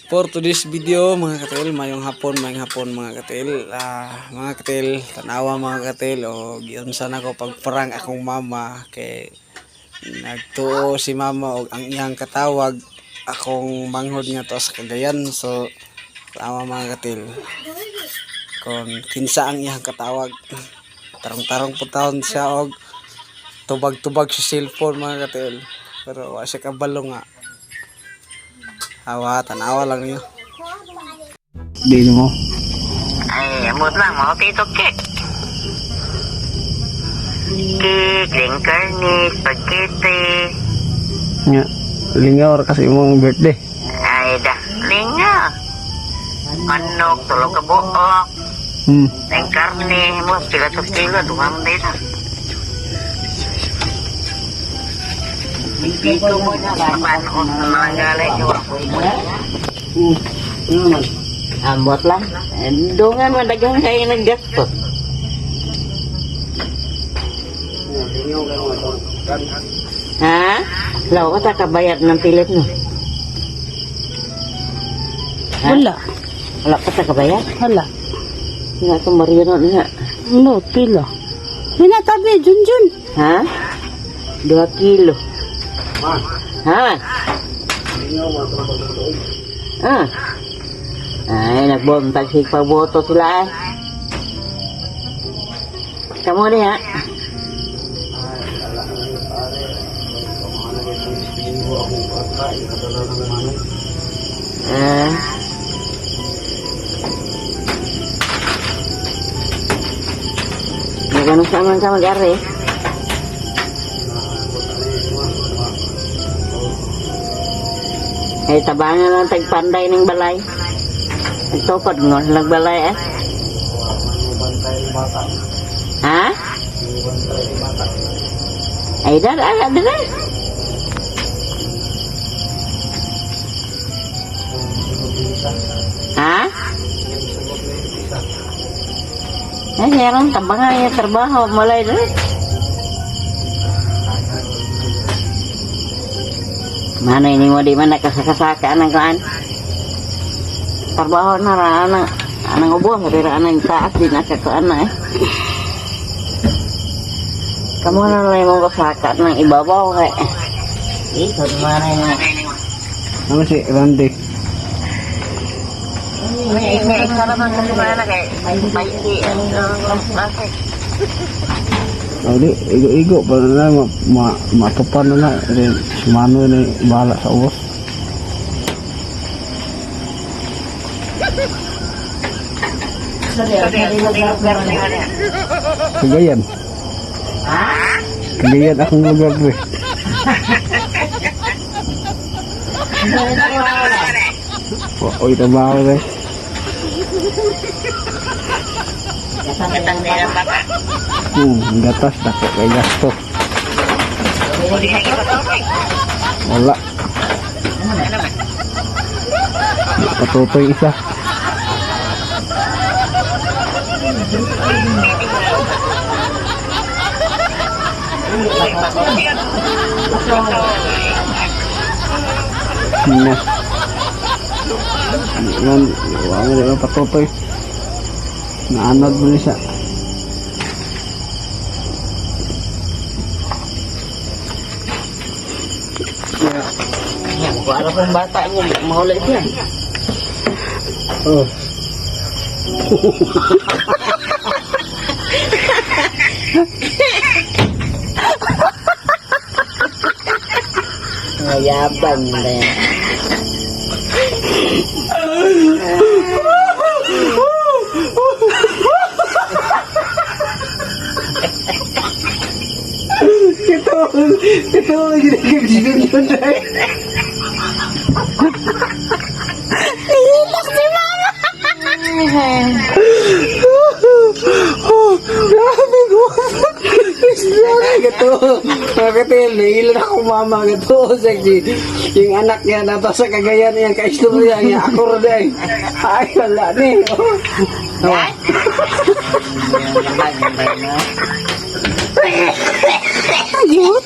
For today's video mga katil, mayong hapon mga katil. Mga katil, tanawa mga katil o giunsan ako pagparang akong mama kay nagtuo si mama og ang iyang katawag akong manghod nga to sa Cagayan. So tama mga katil. Kon kinsa ang iyang katawag. Tarong-tarong po taon siya og tubag-tubag sa cellphone mga katil. Pero wa siya kabalo nga. Awa, tanawa lang niyo. Dino mo. Ay, amot lang, mau tito kek. Kek, lingkarni, spaghetti. Nya, lingaw kasi mong birthday. Ay, dah, lingaw. Manok, tulog ka buok. Lingkarni, mo, 300 kilo, dumam dito. Dito mo na, saban ko sa mga galay nyo. Ambot lang. Dungan mo, dagang kayo naggasto. Ha? Law ka sa kabayad ng pilit mo? Ha? Wala. Wala ka sa kabayad? Wala. Nga ito marino nga. Ano, pila. Hinatabi, Junjun. Ha? 2 kilo. Ha? Ah. Ay, nagbuntag si pagboto sila eh. Kamu rin ha? Ah. Magano sama ka mag-ari? Ay, tabangan lang tagpanday ng balay. Nagtupad mo, nagbalay eh. Ha? Ay, dara. Ha? Ay, meron tabangan yung trabaho, mulai dara. Mana ini mau di mana kasaka-saka anak kan? Trabaho na ra anang ubo dari anak taat di nasa ke anak eh. Kamu na lang mo kasaka nang ibabaw kay. Ito mana ini? Ano si Randy? May sana man kasi mana kay may Di, igo pa na matupan na rin sumano na bahala sa ubos. Cagayan. Cagayan akong lugar rin. Oy, trabaho rin. Katang nila baka. Gatas dako kay gasto. Wala. Patutoy isa. Nah. Yan, wala na patutoy. Naanod mo siya. Para pong bata mo, mahulay siya. Oh. Mayabang rin. Ito lagi nagkakasigan dahil. Nihilak si Mama. Grabe ko. Gato. Mga katil, nailan ako mama. Gato. Yung anak niya nato sa Cagayan niya. Kaistorya niya. Ako rin. Ay, wala ni. Ayot.